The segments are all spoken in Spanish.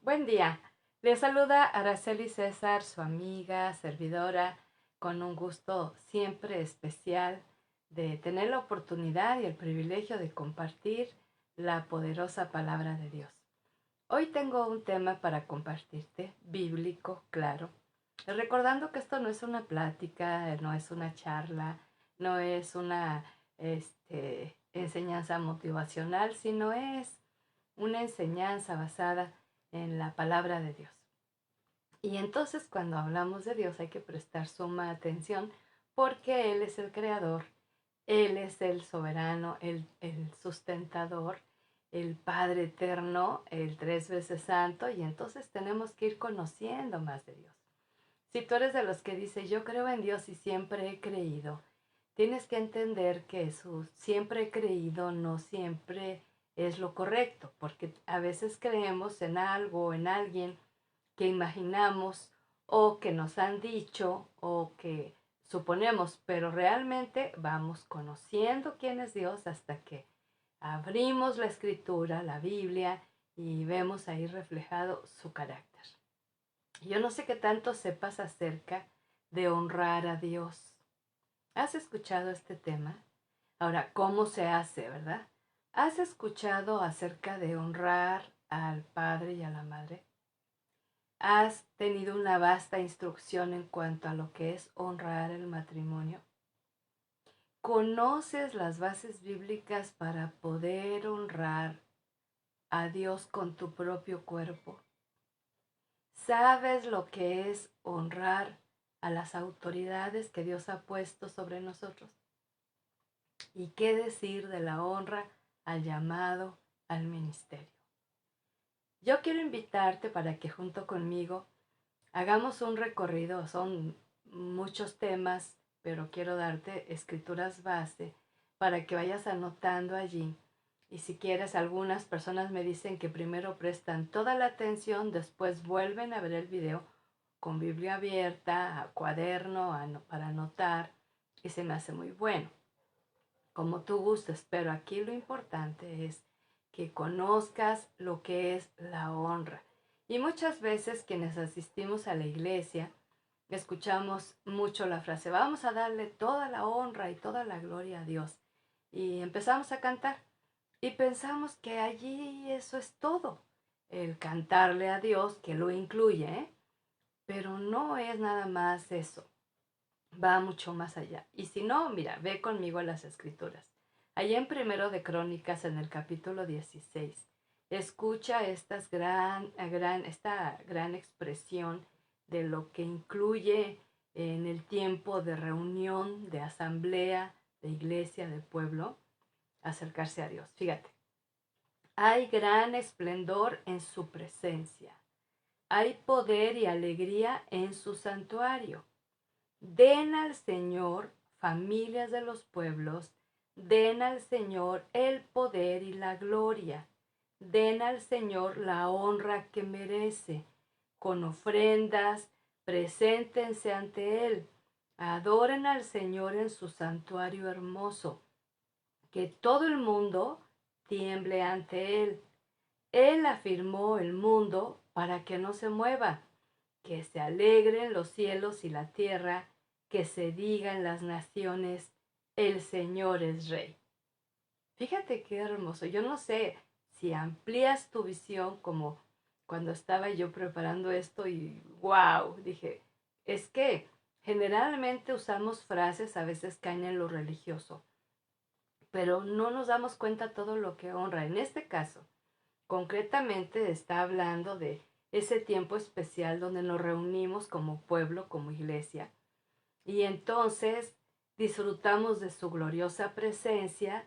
Buen día. Le saluda Araceli César, su amiga, servidora, con un gusto siempre especial de tener la oportunidad y el privilegio de compartir la poderosa palabra de Dios. Hoy tengo un tema para compartirte, bíblico, claro, recordando que esto no es una plática, no es una charla, no es una enseñanza motivacional, sino es una enseñanza basada en la palabra de Dios. Y entonces cuando hablamos de Dios hay que prestar suma atención porque Él es el creador, Él es el soberano, el sustentador, el Padre eterno, el 3 veces santo, y entonces tenemos que ir conociendo más de Dios. Si tú eres de los que dice yo creo en Dios y siempre he creído, tienes que entender que su siempre he creído no siempre es lo correcto, porque a veces creemos en algo o en alguien que imaginamos o que nos han dicho o que suponemos, pero realmente vamos conociendo quién es Dios hasta que abrimos la escritura, la Biblia, y vemos ahí reflejado su carácter. Yo no sé qué tanto sepas acerca de honrar a Dios. ¿Has escuchado este tema? Ahora, ¿cómo se hace, verdad? ¿Has escuchado acerca de honrar al padre y a la madre? ¿Has tenido una vasta instrucción en cuanto a lo que es honrar el matrimonio? ¿Conoces las bases bíblicas para poder honrar a Dios con tu propio cuerpo? ¿Sabes lo que es honrar a las autoridades que Dios ha puesto sobre nosotros? ¿Y qué decir de la honra al llamado al ministerio? Yo quiero invitarte para que junto conmigo hagamos un recorrido. Son muchos temas, pero quiero darte escrituras base para que vayas anotando allí. Y si quieres, algunas personas me dicen que primero prestan toda la atención, después vuelven a ver el video con Biblia abierta, a cuaderno, para anotar, y se me hace muy bueno. Como tú gustes, pero aquí lo importante es que conozcas lo que es la honra. Y muchas veces quienes asistimos a la iglesia escuchamos mucho la frase, vamos a darle toda la honra y toda la gloria a Dios. Y empezamos a cantar y pensamos que allí eso es todo, el cantarle a Dios, que lo incluye, ¿eh? Pero no es nada más eso, va mucho más allá. Y si no, mira, ve conmigo a las escrituras. Allá en Primero de Crónicas, en el capítulo 16, escucha esta gran expresión de lo que incluye en el tiempo de reunión, de asamblea, de iglesia, de pueblo, acercarse a Dios. Fíjate, hay gran esplendor en su presencia, hay poder y alegría en su santuario. Den al Señor, familias de los pueblos, den al Señor el poder y la gloria. Den al Señor la honra que merece. Con ofrendas, preséntense ante Él. Adoren al Señor en su santuario hermoso. Que todo el mundo tiemble ante Él. Él afirmó el mundo para que no se mueva. Que se alegren los cielos y la tierra, que se diga en las naciones, el Señor es Rey. Fíjate qué hermoso. Yo no sé si amplías tu visión como cuando estaba yo preparando esto y wow, dije, es que generalmente usamos frases, a veces caen en lo religioso, pero no nos damos cuenta todo lo que honra. En este caso, concretamente está hablando de ese tiempo especial donde nos reunimos como pueblo, como iglesia, y entonces disfrutamos de su gloriosa presencia,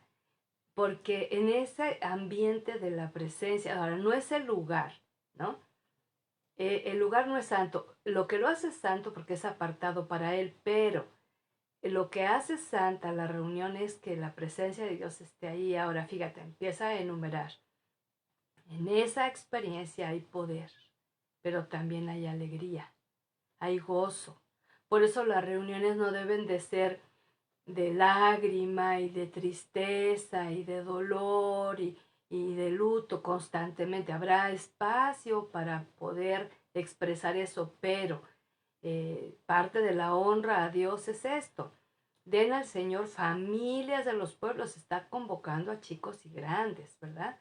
porque en ese ambiente de la presencia, ahora no es el lugar, ¿no? El lugar no es santo, lo que lo hace santo porque es apartado para él, pero lo que hace santa la reunión es que la presencia de Dios esté ahí. Ahora fíjate, empieza a enumerar. En esa experiencia hay poder, pero también hay alegría, hay gozo. Por eso las reuniones no deben de ser de lágrima y de tristeza y de dolor y de luto constantemente. Habrá espacio para poder expresar eso, pero parte de la honra a Dios es esto. Den al Señor familias de los pueblos, está convocando a chicos y grandes, ¿verdad?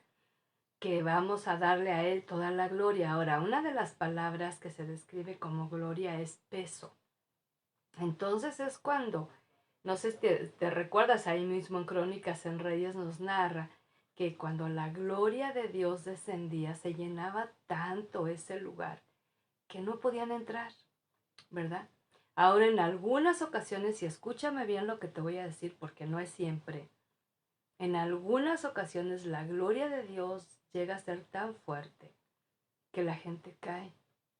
Que vamos a darle a Él toda la gloria. Ahora, una de las palabras que se describe como gloria es peso. Entonces es cuando, no sé si te recuerdas, ahí mismo en Crónicas en Reyes nos narra que cuando la gloria de Dios descendía, se llenaba tanto ese lugar que no podían entrar, ¿verdad? Ahora, en algunas ocasiones, y escúchame bien lo que te voy a decir porque no es siempre, en algunas ocasiones la gloria de Dios llega a ser tan fuerte que la gente cae.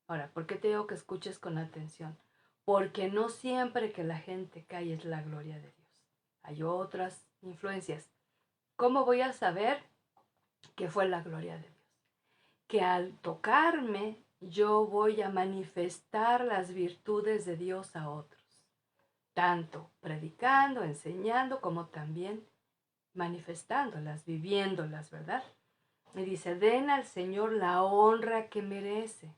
Ahora, ¿por qué te digo que escuches con atención? Porque no siempre que la gente cae es la gloria de Dios. Hay otras influencias. ¿Cómo voy a saber que fue la gloria de Dios? Que al tocarme yo voy a manifestar las virtudes de Dios a otros, tanto predicando, enseñando, como también manifestándolas, viviéndolas, ¿verdad? Y dice, den al Señor la honra que merece,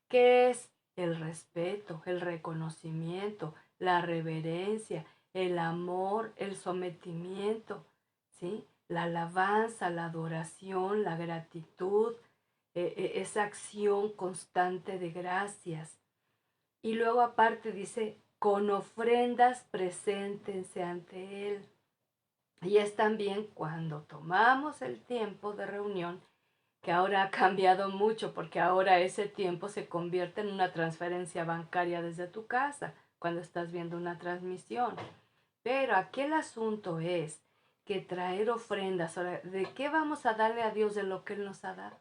que es el respeto, el reconocimiento, la reverencia, el amor, el sometimiento, ¿sí? La alabanza, la adoración, la gratitud, esa acción constante de gracias. Y luego aparte dice, con ofrendas preséntense ante Él. Y es también cuando tomamos el tiempo de reunión, que ahora ha cambiado mucho, porque ahora ese tiempo se convierte en una transferencia bancaria desde tu casa, cuando estás viendo una transmisión. Pero aquí el asunto es que traer ofrendas, ahora, ¿de qué vamos a darle a Dios de lo que Él nos ha dado?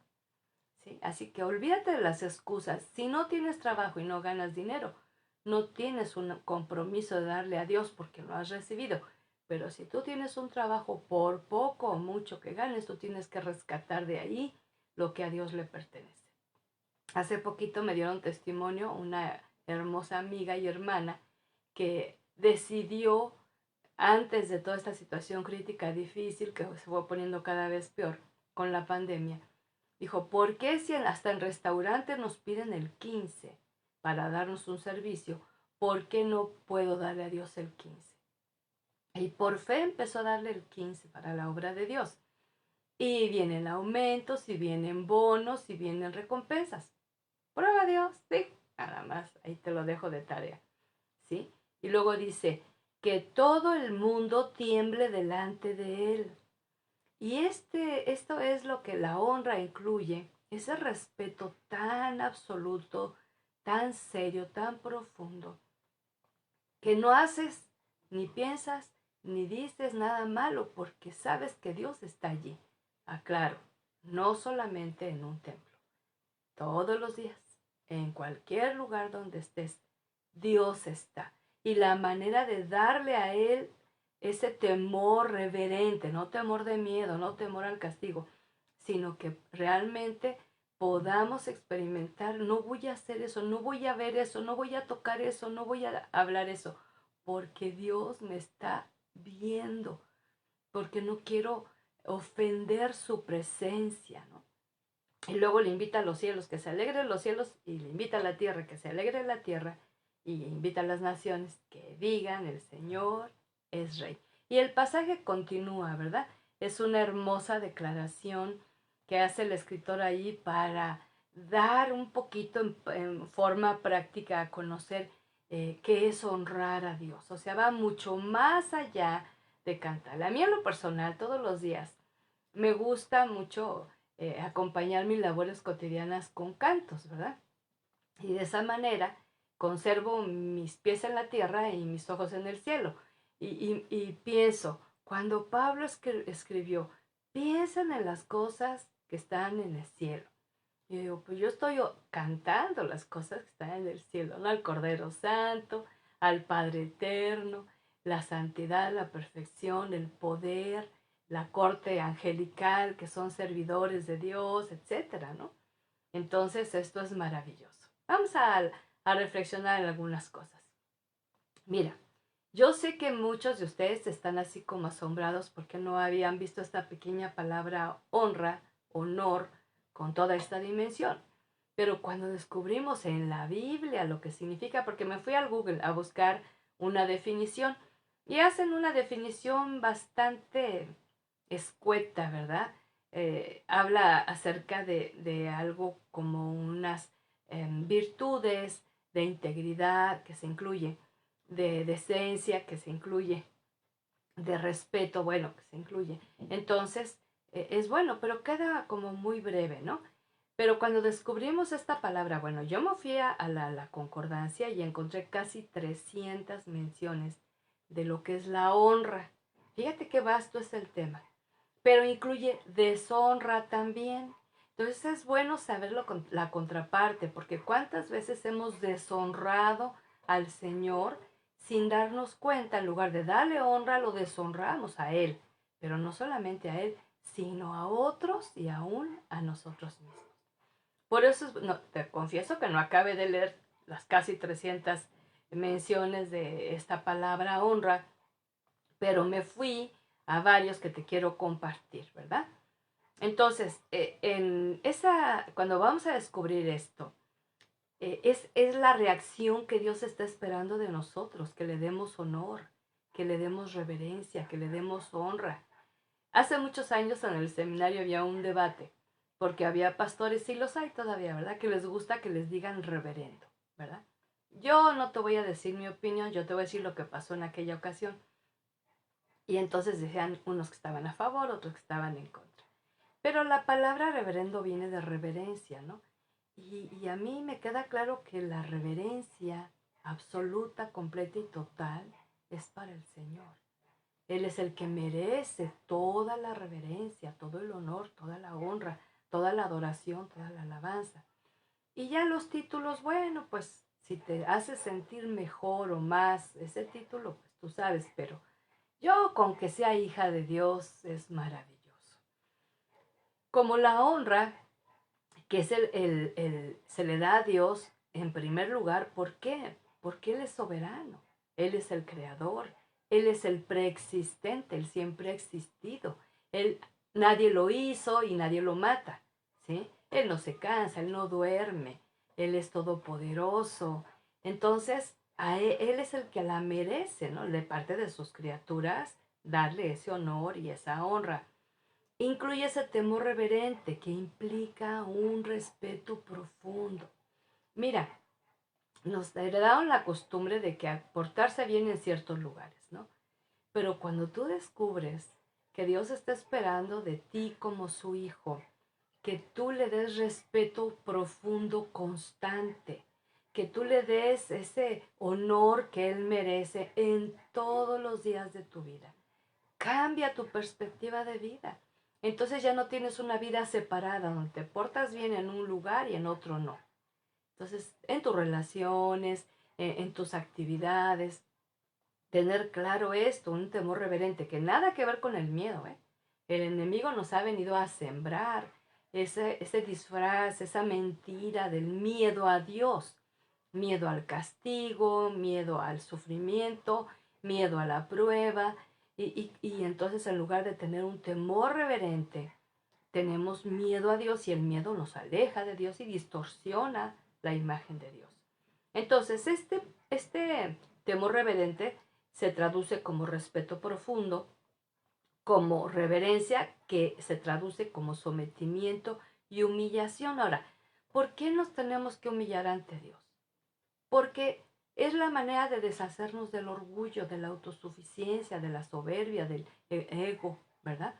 ¿Sí? Así que olvídate de las excusas. Si no tienes trabajo y no ganas dinero, no tienes un compromiso de darle a Dios porque lo has recibido. Pero si tú tienes un trabajo, por poco o mucho que ganes, tú tienes que rescatar de ahí lo que a Dios le pertenece. Hace poquito me dieron testimonio una hermosa amiga y hermana que decidió, antes de toda esta situación crítica, difícil, que se fue poniendo cada vez peor con la pandemia, dijo, ¿por qué si hasta en restaurantes nos piden el 15 para darnos un servicio? ¿Por qué no puedo darle a Dios el 15? Y por fe empezó a darle el 15 para la obra de Dios. Y vienen aumentos, y vienen bonos, y vienen recompensas. Prueba Dios, sí, nada más, ahí te lo dejo de tarea, ¿sí? Y luego dice, que todo el mundo tiemble delante de Él. Y esto es lo que la honra incluye, ese respeto tan absoluto, tan serio, tan profundo, que no haces, ni piensas, ni dices nada malo, porque sabes que Dios está allí. Aclaro, no solamente en un templo, todos los días, en cualquier lugar donde estés, Dios está. Y la manera de darle a Él ese temor reverente, no temor de miedo, no temor al castigo, sino que realmente podamos experimentar, no voy a hacer eso, no voy a ver eso, no voy a tocar eso, no voy a hablar eso, porque Dios me está viendo, porque no quiero ofender su presencia, ¿no? Y luego le invita a los cielos que se alegren los cielos, y le invita a la tierra que se alegre la tierra, y invita a las naciones que digan el Señor es Rey. Y el pasaje continúa, ¿verdad? Es una hermosa declaración que hace el escritor ahí para dar un poquito en forma práctica a conocer qué es honrar a Dios. O sea, va mucho más allá de cantar. A mí en lo personal, todos los días, me gusta mucho acompañar mis labores cotidianas con cantos, ¿verdad? Y de esa manera conservo mis pies en la tierra y mis ojos en el cielo. Y pienso, cuando Pablo escribió, piensan en las cosas que están en el cielo. Y digo, pues yo estoy cantando las cosas que están en el cielo, ¿no? Al Cordero Santo, al Padre Eterno, la santidad, la perfección, el poder, la corte angelical, que son servidores de Dios, etcétera, ¿no? Entonces esto es maravilloso. Vamos a reflexionar en algunas cosas. Mira, Yo sé que muchos de ustedes están así como asombrados porque no habían visto esta pequeña palabra honra, honor, con toda esta dimensión. Pero cuando descubrimos en la Biblia lo que significa, porque me fui al Google a buscar una definición y hacen una definición bastante escueta, ¿verdad? Habla acerca de algo como unas virtudes de integridad que se incluye, de decencia que se incluye, de respeto, bueno, que se incluye. Entonces, es bueno, pero queda como muy breve, ¿no? Pero cuando descubrimos esta palabra, bueno, yo me fui a la concordancia y encontré casi 300 menciones de lo que es la honra. Fíjate qué vasto es el tema, pero incluye deshonra también. Entonces es bueno saberlo con la contraparte, porque cuántas veces hemos deshonrado al Señor sin darnos cuenta. En lugar de darle honra, lo deshonramos a Él, pero no solamente a Él, sino a otros y aún a nosotros mismos. Por eso, no, te confieso que no acabé de leer las casi 300 menciones de esta palabra honra, pero me fui a varios que te quiero compartir, ¿verdad? Entonces, cuando vamos a descubrir esto, es la reacción que Dios está esperando de nosotros, que le demos honor, que le demos reverencia, que le demos honra. Hace muchos años en el seminario había un debate, porque había pastores, y los hay todavía, ¿verdad?, que les gusta que les digan reverendo, ¿verdad? Yo no te voy a decir mi opinión, yo te voy a decir lo que pasó en aquella ocasión. Y entonces decían unos que estaban a favor, otros que estaban en contra. Pero la palabra reverendo viene de reverencia, ¿no? Y a mí me queda claro que la reverencia absoluta, completa y total es para el Señor. Él es el que merece toda la reverencia, todo el honor, toda la honra, toda la adoración, toda la alabanza. Y ya los títulos, bueno, pues si te hace sentir mejor o más ese título, pues tú sabes, pero yo con que sea hija de Dios es maravilloso. Como la honra que es se le da a Dios en primer lugar, ¿por qué? Porque Él es soberano, Él es el creador, Él es el preexistente, Él siempre ha existido. Nadie lo hizo y nadie lo mata, ¿sí? Él no se cansa, Él no duerme, Él es todopoderoso. Entonces, él es el que la merece, ¿no? De parte de sus criaturas, darle ese honor y esa honra. Incluye ese temor reverente que implica un respeto profundo. Mira, nos heredaron la costumbre de que portarse bien en ciertos lugares, ¿no? Pero cuando tú descubres que Dios está esperando de ti como su hijo, que tú le des respeto profundo, constante, que tú le des ese honor que Él merece en todos los días de tu vida, cambia tu perspectiva de vida. Entonces ya no tienes una vida separada donde te portas bien en un lugar y en otro no. Entonces, en tus relaciones, en tus actividades, tener claro esto, un temor reverente, que nada que ver con el miedo, ¿eh? El enemigo nos ha venido a sembrar ese disfraz, esa mentira del miedo a Dios, miedo al castigo, miedo al sufrimiento, miedo a la prueba, y entonces en lugar de tener un temor reverente, tenemos miedo a Dios y el miedo nos aleja de Dios y distorsiona la imagen de Dios. Entonces, este temor reverente se traduce como respeto profundo, como reverencia, que se traduce como sometimiento y humillación. Ahora, ¿por qué nos tenemos que humillar ante Dios? Porque es la manera de deshacernos del orgullo, de la autosuficiencia, de la soberbia, del ego, ¿verdad?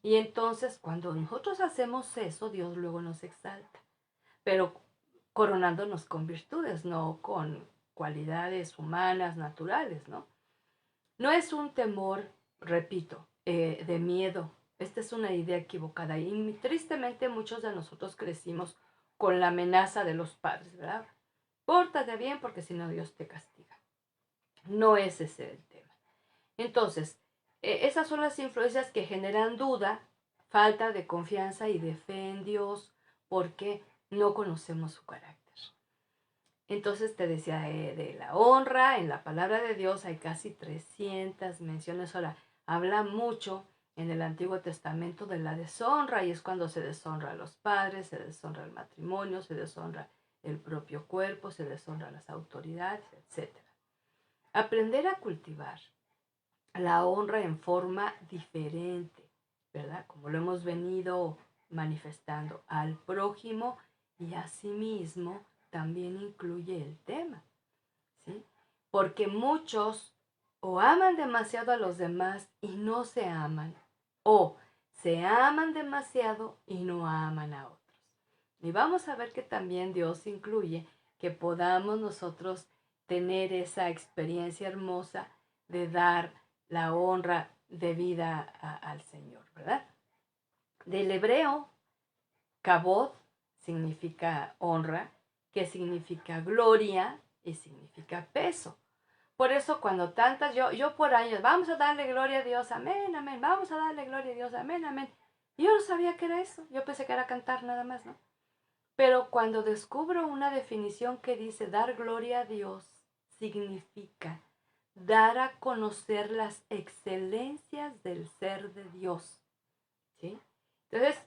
Y entonces cuando nosotros hacemos eso, Dios luego nos exalta, pero coronándonos con virtudes, no con cualidades humanas, naturales, ¿no? No es un temor, repito, de miedo. Esta es una idea equivocada y tristemente muchos de nosotros crecimos con la amenaza de los padres, ¿verdad? Pórtate bien porque si no Dios te castiga. No es ese el tema. Entonces, esas son las influencias que generan duda, falta de confianza y de fe en Dios porque no conocemos su carácter. Entonces te decía de la honra, en la palabra de Dios hay casi 300 menciones. Ahora, habla mucho en el Antiguo Testamento de la deshonra, y es cuando se deshonra a los padres, se deshonra el matrimonio, se deshonra el propio cuerpo, se deshonra las autoridades, etc. Aprender a cultivar la honra en forma diferente, ¿verdad? Como lo hemos venido manifestando al prójimo y a sí mismo, también incluye el tema, ¿sí? Porque muchos o aman demasiado a los demás y no se aman, o se aman demasiado y no aman a otros. Y vamos a ver que también Dios incluye que podamos nosotros tener esa experiencia hermosa de dar la honra debida al Señor, ¿verdad? Del hebreo, kabod significa honra, que significa gloria y significa peso. Por eso cuando tantas, yo por años, vamos a darle gloria a Dios, amén, amén, vamos a darle gloria a Dios, amén, amén. Y yo no sabía que era eso, yo pensé que era cantar nada más, ¿no? Pero cuando descubro una definición que dice dar gloria a Dios, significa dar a conocer las excelencias del ser de Dios, ¿sí? Entonces,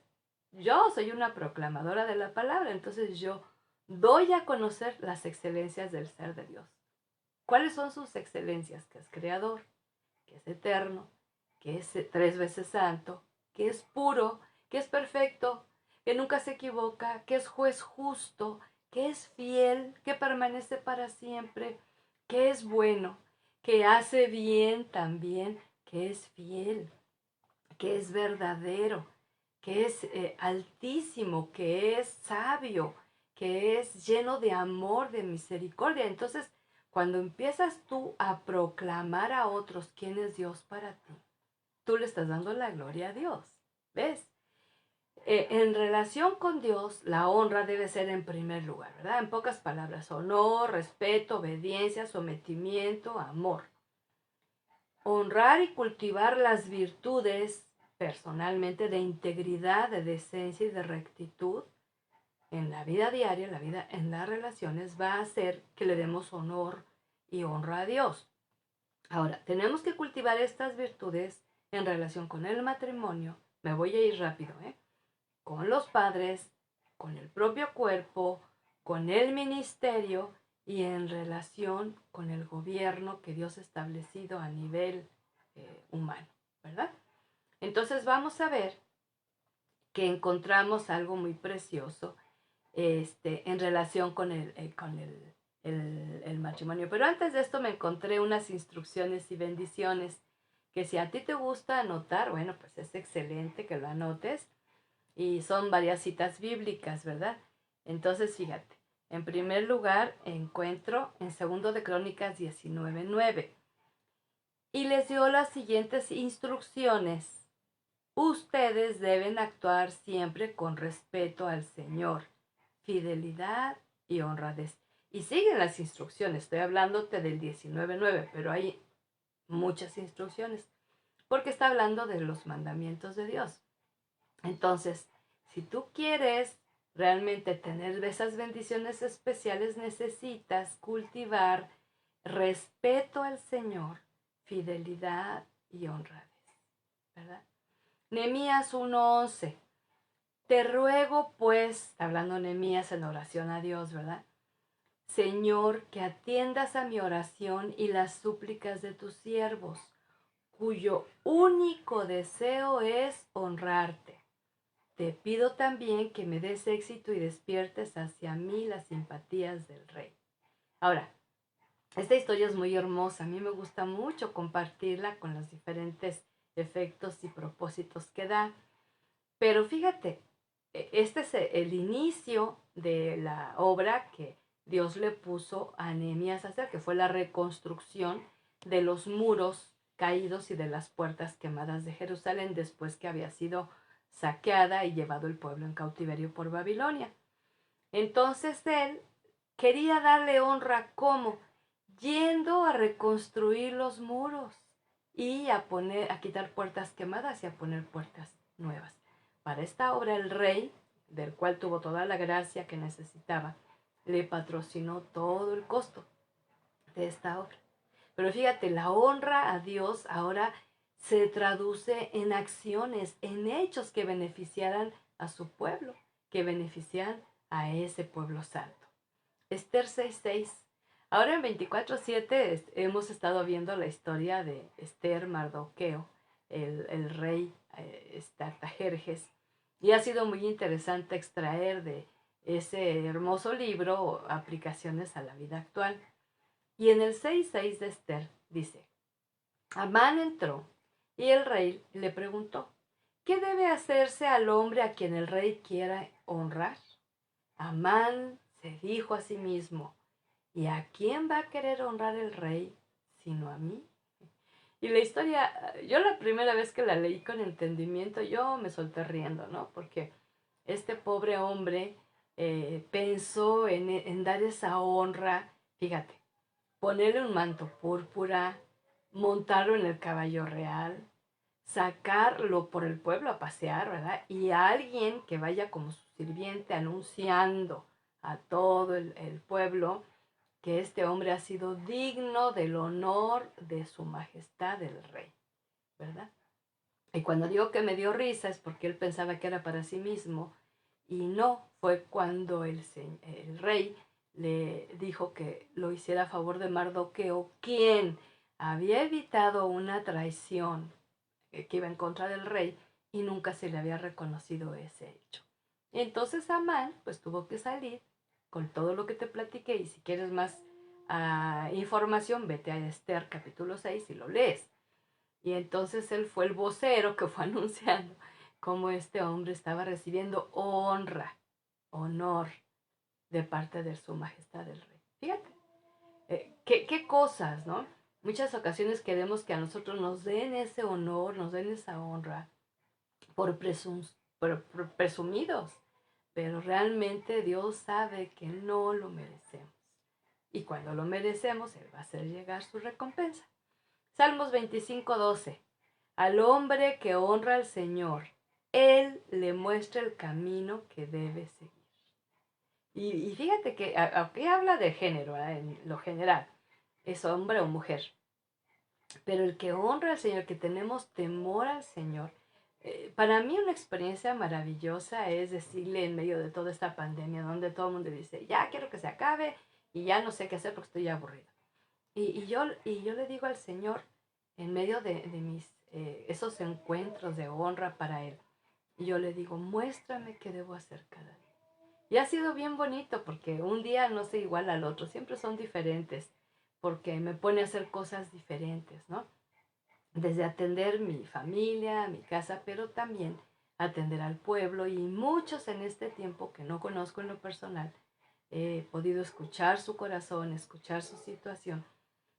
yo soy una proclamadora de la palabra, entonces yo doy a conocer las excelencias del ser de Dios. ¿Cuáles son sus excelencias? Que es creador, que es eterno, que es 3 veces santo, que es puro, que es perfecto, que nunca se equivoca, que es juez justo, que es fiel, que permanece para siempre, que es bueno, que hace bien también, que es fiel, que es verdadero, que es altísimo, que es sabio, que es lleno de amor, de misericordia. Entonces, cuando empiezas tú a proclamar a otros quién es Dios para ti, tú le estás dando la gloria a Dios. ¿Ves? En relación con Dios, la honra debe ser en primer lugar, ¿verdad? En pocas palabras, honor, respeto, obediencia, sometimiento, amor. Honrar y cultivar las virtudes personalmente de integridad, de decencia y de rectitud en la vida diaria, en las relaciones, va a hacer que le demos honor y honra a Dios. Ahora, tenemos que cultivar estas virtudes en relación con el matrimonio. Me voy a ir rápido, con los padres, con el propio cuerpo, con el ministerio y en relación con el gobierno que Dios ha establecido a nivel humano, ¿verdad? Entonces vamos a ver que encontramos algo muy precioso en relación con el matrimonio. Pero antes de esto me encontré unas instrucciones y bendiciones que si a ti te gusta anotar, bueno, pues es excelente que lo anotes. Y son varias citas bíblicas, ¿verdad? Entonces, fíjate, en primer lugar encuentro en 2 de Crónicas 19:9. Y les dio las siguientes instrucciones. Ustedes deben actuar siempre con respeto al Señor, fidelidad y honradez. Y siguen las instrucciones, estoy hablándote del 19:9, pero hay muchas instrucciones, porque está hablando de los mandamientos de Dios. Entonces, si tú quieres realmente tener esas bendiciones especiales, necesitas cultivar respeto al Señor, fidelidad y honradez, ¿verdad? Nehemías 1:11. Te ruego, pues, hablando Nehemías en oración a Dios, ¿verdad? Señor, que atiendas a mi oración y las súplicas de tus siervos, cuyo único deseo es honrarte. Te pido también que me des éxito y despiertes hacia mí las simpatías del rey. Ahora, esta historia es muy hermosa. A mí me gusta mucho compartirla con los diferentes efectos y propósitos que da. Pero fíjate, este es el inicio de la obra que Dios le puso a Nehemías a hacer, que fue la reconstrucción de los muros caídos y de las puertas quemadas de Jerusalén después que había sido saqueada y llevado el pueblo en cautiverio por Babilonia. Entonces él quería darle honra como yendo a reconstruir los muros y a quitar puertas quemadas y a poner puertas nuevas. Para esta obra el rey, del cual tuvo toda la gracia que necesitaba, le patrocinó todo el costo de esta obra. Pero fíjate, la honra a Dios ahora se traduce en acciones, en hechos que beneficiaran a su pueblo, que benefician a ese pueblo santo. Esther 6:6. Ahora en 24:7 hemos estado viendo la historia de Esther, Mardoqueo, el rey Artajerjes, y ha sido muy interesante extraer de ese hermoso libro aplicaciones a la vida actual. Y en el 6:6 de Esther dice, Amán entró y el rey le preguntó, ¿qué debe hacerse al hombre a quien el rey quiera honrar? Amán se dijo a sí mismo, ¿y a quién va a querer honrar el rey sino a mí? Y la historia, yo la primera vez que la leí con entendimiento, yo me solté riendo, ¿no? Porque este pobre hombre pensó en dar esa honra, fíjate, ponerle un manto púrpura, montarlo en el caballo real, sacarlo por el pueblo a pasear, ¿verdad? Y a alguien que vaya como su sirviente anunciando a todo el pueblo que este hombre ha sido digno del honor de su majestad el rey, ¿verdad? Y cuando digo que me dio risa es porque él pensaba que era para sí mismo y no, fue cuando el rey le dijo que lo hiciera a favor de Mardoqueo, quien había evitado una traición que iba en contra del rey y nunca se le había reconocido ese hecho. Entonces Amán pues tuvo que salir con todo lo que te platiqué y si quieres más información vete a Esther capítulo 6 y lo lees. Y entonces él fue el vocero que fue anunciando cómo este hombre estaba recibiendo honra, honor de parte de su majestad el rey. Fíjate, qué cosas, ¿no? Muchas ocasiones queremos que a nosotros nos den ese honor, nos den esa honra por presumidos, pero realmente Dios sabe que no lo merecemos. Y cuando lo merecemos, Él va a hacer llegar su recompensa. Salmos 25:12. Al hombre que honra al Señor, Él le muestra el camino que debe seguir. Y fíjate que aquí habla de género, en lo general, es hombre o mujer. Pero el que honra al Señor, que tenemos temor al Señor, para mí una experiencia maravillosa es decirle en medio de toda esta pandemia, donde todo el mundo dice, ya quiero que se acabe y ya no sé qué hacer porque estoy aburrido. Y yo le digo al Señor, en medio de mis esos encuentros de honra para Él, y yo le digo, muéstrame qué debo hacer cada día. Y ha sido bien bonito porque un día no sé igual al otro, siempre son diferentes, porque me pone a hacer cosas diferentes, ¿no? Desde atender mi familia, mi casa, pero también atender al pueblo y muchos en este tiempo que no conozco en lo personal, he podido escuchar su corazón, escuchar su situación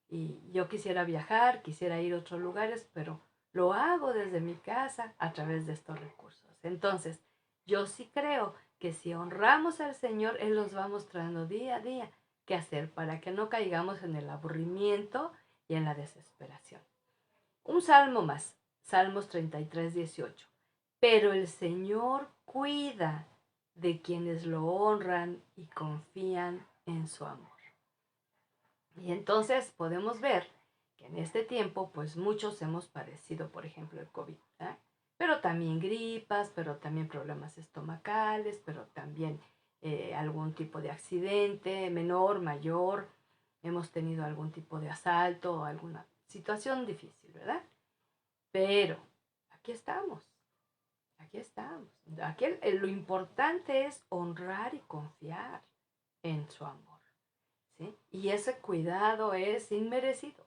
y yo quisiera viajar, quisiera ir a otros lugares, pero lo hago desde mi casa a través de estos recursos. Entonces, yo sí creo que si honramos al Señor, Él nos va mostrando día a día qué hacer para que no caigamos en el aburrimiento y en la desesperación. Un salmo más, Salmos 33:18. Pero el Señor cuida de quienes lo honran y confían en su amor. Y entonces podemos ver que en este tiempo, pues muchos hemos padecido, por ejemplo, el COVID, ¿eh? Pero también gripas, pero también problemas estomacales, pero también algún tipo de accidente, menor, mayor, hemos tenido algún tipo de asalto o alguna situación difícil, ¿verdad? Pero aquí estamos, aquí estamos. Aquí lo importante es honrar y confiar en su amor. ¿Sí? Y ese cuidado es inmerecido,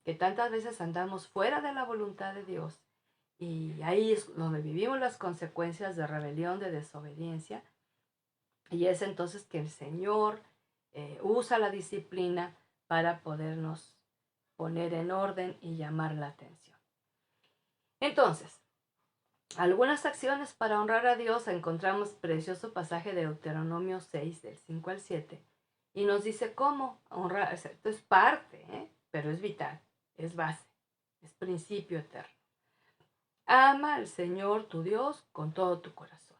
que tantas veces andamos fuera de la voluntad de Dios y ahí es donde vivimos las consecuencias de rebelión, de desobediencia, y es entonces que el Señor usa la disciplina para podernos poner en orden y llamar la atención. Entonces, algunas acciones para honrar a Dios, encontramos precioso pasaje de Deuteronomio 6, del 5 al 7, y nos dice cómo honrar. Esto es parte, pero es vital, es base, es principio eterno. Ama al Señor tu Dios con todo tu corazón.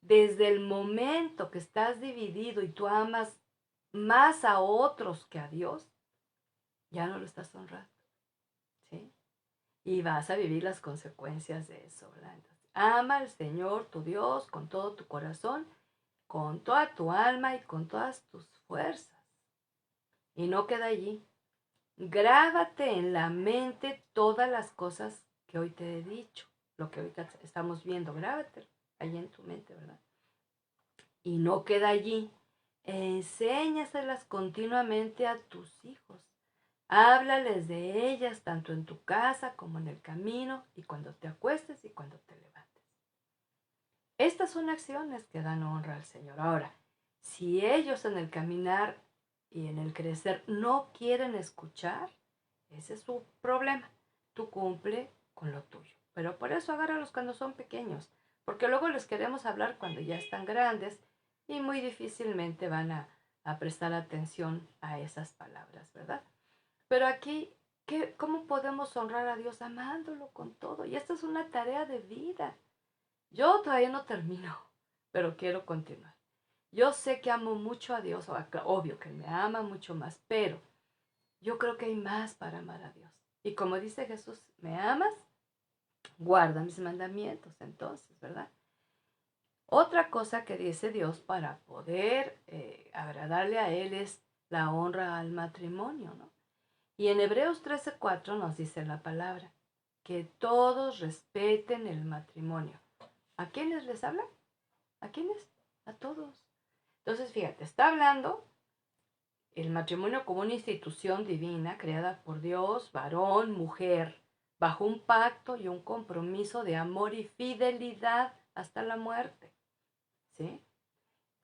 desde el momento que estás dividido y tú amas más a otros que a Dios, ya no lo estás honrando, ¿sí? Y vas a vivir las consecuencias de eso, ¿verdad? Entonces, ama al Señor, tu Dios, con todo tu corazón, con toda tu alma y con todas tus fuerzas. Y no queda allí. Grábate en la mente todas las cosas que hoy te he dicho, lo que ahorita estamos viendo, grábate allí en tu mente, ¿verdad? Y no queda allí. Enséñaselas continuamente a tus hijos. Háblales de ellas tanto en tu casa como en el camino y cuando te acuestes y cuando te levantes. Estas son acciones que dan honra al Señor. Ahora, si ellos en el caminar y en el crecer no quieren escuchar, ese es su problema. Tú cumple con lo tuyo. Pero por eso agárralos cuando son pequeños, porque luego les queremos hablar cuando ya están grandes y muy difícilmente van a prestar atención a esas palabras, ¿verdad? Pero aquí, ¿cómo podemos honrar a Dios? Amándolo con todo. Y esta es una tarea de vida. Yo todavía no termino, pero quiero continuar. Yo sé que amo mucho a Dios, obvio que me ama mucho más, pero yo creo que hay más para amar a Dios. Y como dice Jesús, ¿me amas? Guarda mis mandamientos, entonces, ¿verdad? Otra cosa que dice Dios para poder agradarle a Él es la honra al matrimonio, ¿no? Y en Hebreos 13:4 nos dice la palabra, que todos respeten el matrimonio. ¿A quiénes les habla? ¿A quiénes? A todos. Entonces, fíjate, está hablando el matrimonio como una institución divina creada por Dios, varón, mujer, bajo un pacto y un compromiso de amor y fidelidad hasta la muerte, ¿sí?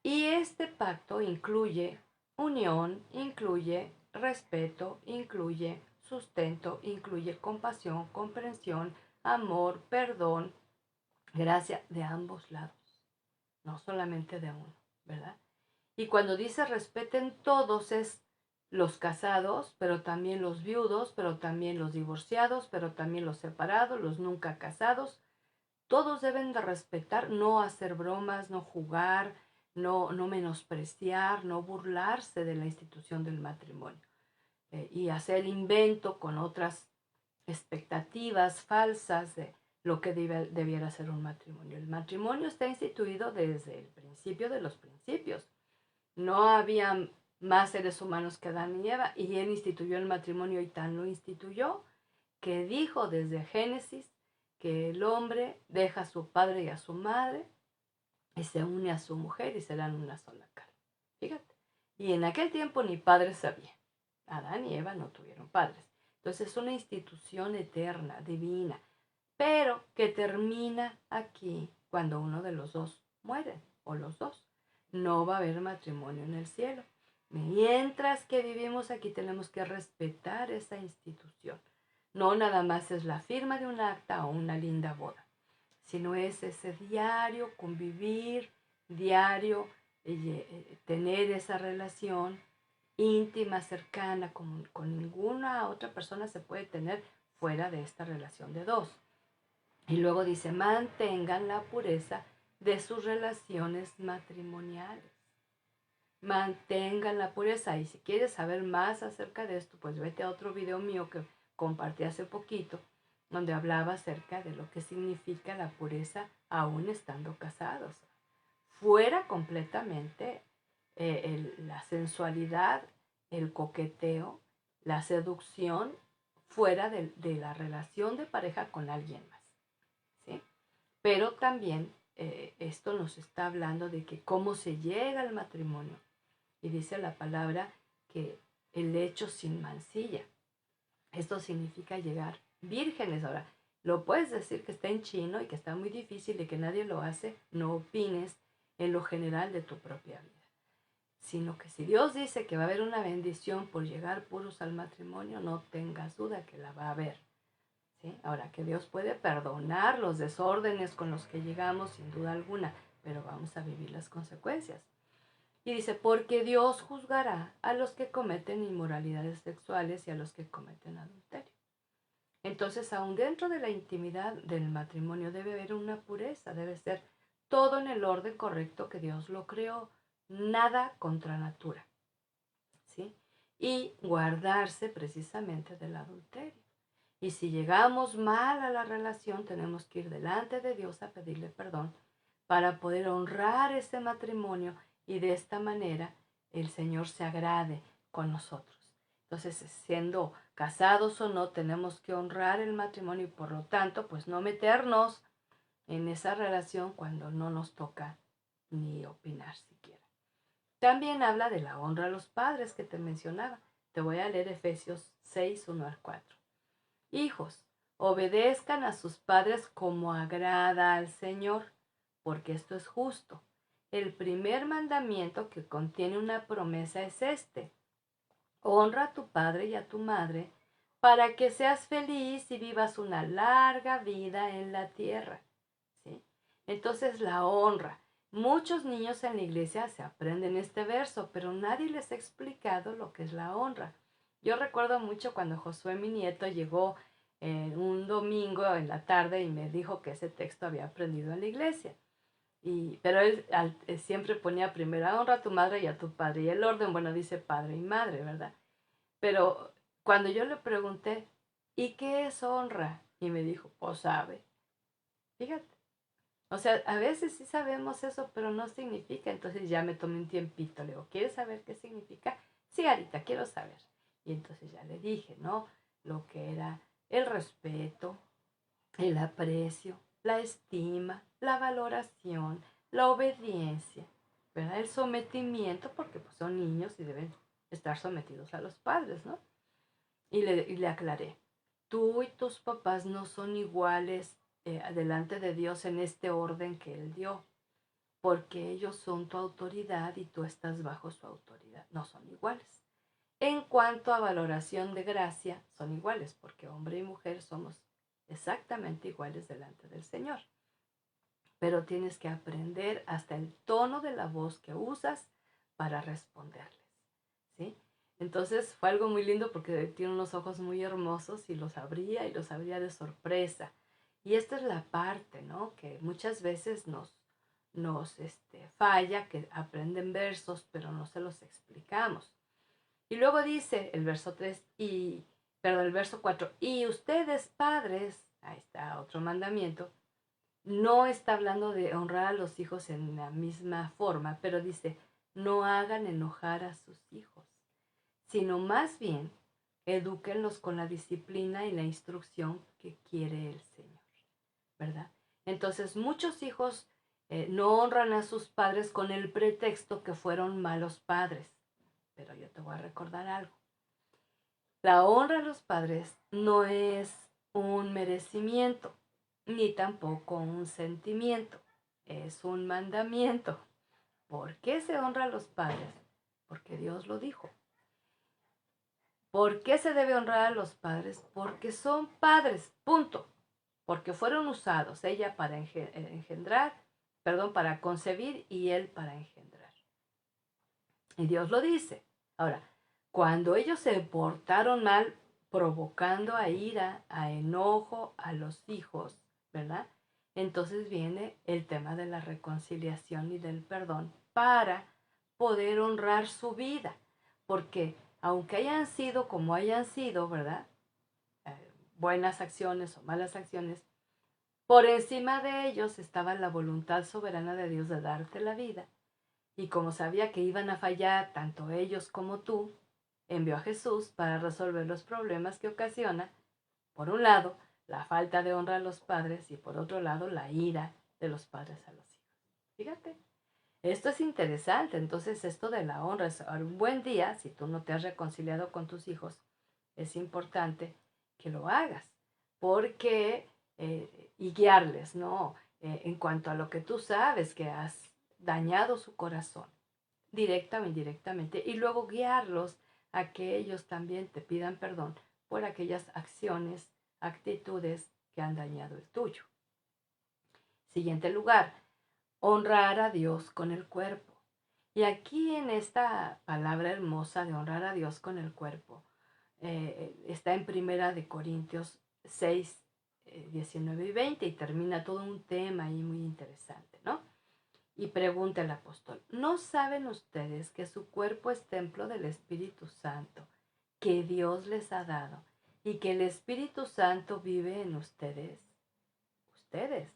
Y este pacto incluye unión, incluye respeto, incluye sustento, incluye compasión, comprensión, amor, perdón, gracia de ambos lados, no solamente de uno, ¿verdad? Y cuando dice respeten todos es los casados, pero también los viudos, pero también los divorciados, pero también los separados, los nunca casados. Todos deben de respetar, no hacer bromas, no jugar, no menospreciar, no burlarse de la institución del matrimonio y hacer invento con otras expectativas falsas de lo que debiera ser un matrimonio. El matrimonio está instituido desde el principio de los principios. No había más seres humanos que Adán y Eva y él instituyó el matrimonio y tan lo instituyó que dijo desde Génesis que el hombre deja a su padre y a su madre y se une a su mujer y serán una sola carne. Fíjate. Y en aquel tiempo ni padres había. Adán y Eva no tuvieron padres. Entonces es una institución eterna, divina, pero que termina aquí cuando uno de los dos muere o los dos. No va a haber matrimonio en el cielo. Mientras que vivimos aquí tenemos que respetar esa institución. No nada más es la firma de un acta o una linda boda, sino es ese diario convivir, diario tener esa relación íntima, cercana, con ninguna otra persona se puede tener fuera de esta relación de dos. Y luego dice, mantengan la pureza de sus relaciones matrimoniales. Mantengan la pureza. Y si quieres saber más acerca de esto, pues vete a otro video mío que compartí hace poquito, donde hablaba acerca de lo que significa la pureza aún estando casados. Fuera completamente la sensualidad, el coqueteo, la seducción, fuera de la relación de pareja con alguien más, ¿sí? Pero también esto nos está hablando de que cómo se llega al matrimonio. Y dice la palabra que el lecho sin mancilla. Esto significa llegar vírgenes. Ahora, lo puedes decir que está en chino y que está muy difícil y que nadie lo hace, no opines en lo general de tu propia vida. Sino que si Dios dice que va a haber una bendición por llegar puros al matrimonio, no tengas duda que la va a haber, ¿sí? Ahora, que Dios puede perdonar los desórdenes con los que llegamos, sin duda alguna, pero vamos a vivir las consecuencias. Y dice, porque Dios juzgará a los que cometen inmoralidades sexuales y a los que cometen adulterio. Entonces, aún dentro de la intimidad del matrimonio debe haber una pureza, debe ser todo en el orden correcto que Dios lo creó, nada contra natura, ¿sí? Y guardarse precisamente del adulterio. Y si llegamos mal a la relación, tenemos que ir delante de Dios a pedirle perdón para poder honrar ese matrimonio y de esta manera el Señor se agrade con nosotros. Entonces, siendo casados o no, tenemos que honrar el matrimonio y por lo tanto, pues no meternos en esa relación cuando no nos toca ni opinar siquiera. También habla de la honra a los padres que te mencionaba. Te voy a leer Efesios 6, 1 al 4. Hijos, obedezcan a sus padres como agrada al Señor, porque esto es justo. El primer mandamiento que contiene una promesa es este: honra a tu padre y a tu madre para que seas feliz y vivas una larga vida en la tierra. ¿Sí? Entonces la honra. Muchos niños en la iglesia se aprenden este verso, pero nadie les ha explicado lo que es la honra. Yo recuerdo mucho cuando Josué, mi nieto, llegó un domingo en la tarde y me dijo que ese texto había aprendido en la iglesia. Pero él siempre ponía primero honra a tu madre y a tu padre. Y el orden, bueno, dice padre y madre, ¿verdad? Pero cuando yo le pregunté, ¿y qué es honra? Y me dijo, pues sabe. Fíjate. O sea, a veces sí sabemos eso, pero no significa. Entonces ya me tomé un tiempito. Le digo, ¿quieres saber qué significa? Sí, Arita, quiero saber. Y entonces ya le dije, ¿no? Lo que era el respeto, el aprecio, la estima, la valoración, la obediencia, ¿verdad? El sometimiento, porque pues, son niños y deben estar sometidos a los padres, ¿no? Y le aclaré, tú y tus papás no son iguales delante de Dios en este orden que Él dio, porque ellos son tu autoridad y tú estás bajo su autoridad. No son iguales. En cuanto a valoración de gracia, son iguales, porque hombre y mujer somos exactamente iguales delante del Señor. Pero tienes que aprender hasta el tono de la voz que usas para responderles, ¿sí? Entonces fue algo muy lindo porque tiene unos ojos muy hermosos y los abría de sorpresa. Y esta es la parte, ¿no? Que muchas veces nos falla, que aprenden versos, pero no se los explicamos. Y luego dice el verso 3, el verso 4, y ustedes padres, ahí está otro mandamiento, no está hablando de honrar a los hijos en la misma forma, pero dice, no hagan enojar a sus hijos, sino más bien edúquenlos con la disciplina y la instrucción que quiere el Señor, ¿verdad? Entonces muchos hijos no honran a sus padres con el pretexto que fueron malos padres, pero yo te voy a recordar algo. La honra a los padres no es un merecimiento, ni tampoco un sentimiento, es un mandamiento. ¿Por qué se honra a los padres? Porque Dios lo dijo. ¿Por qué se debe honrar a los padres? Porque son padres, punto. Porque fueron usados, ella para para concebir y él para engendrar. Y Dios lo dice. Ahora, cuando ellos se portaron mal, provocando a ira, a enojo a los hijos, ¿verdad? Entonces viene el tema de la reconciliación y del perdón para poder honrar su vida. Porque aunque hayan sido como hayan sido, ¿verdad? Buenas acciones o malas acciones, por encima de ellos estaba la voluntad soberana de Dios de darte la vida. Y como sabía que iban a fallar tanto ellos como tú, envió a Jesús para resolver los problemas que ocasiona, por un lado, la falta de honra a los padres y por otro lado, la ira de los padres a los hijos. Fíjate, esto es interesante. Entonces, esto de la honra es un buen día. Si tú no te has reconciliado con tus hijos, es importante que lo hagas, porque, y guiarles, ¿no? En cuanto a lo que tú sabes que has dañado su corazón, directa o indirectamente, y luego guiarlos a que ellos también te pidan perdón por aquellas acciones, actitudes que han dañado el tuyo. Siguiente lugar, honrar a Dios con el cuerpo. Y aquí en esta palabra hermosa de honrar a Dios con el cuerpo, está en Primera de Corintios 6, 19 y 20 y termina todo un tema ahí muy interesante, ¿no? Y pregunta el apóstol, ¿no saben ustedes que su cuerpo es templo del Espíritu Santo, que Dios les ha dado, y que el Espíritu Santo vive en ustedes? Ustedes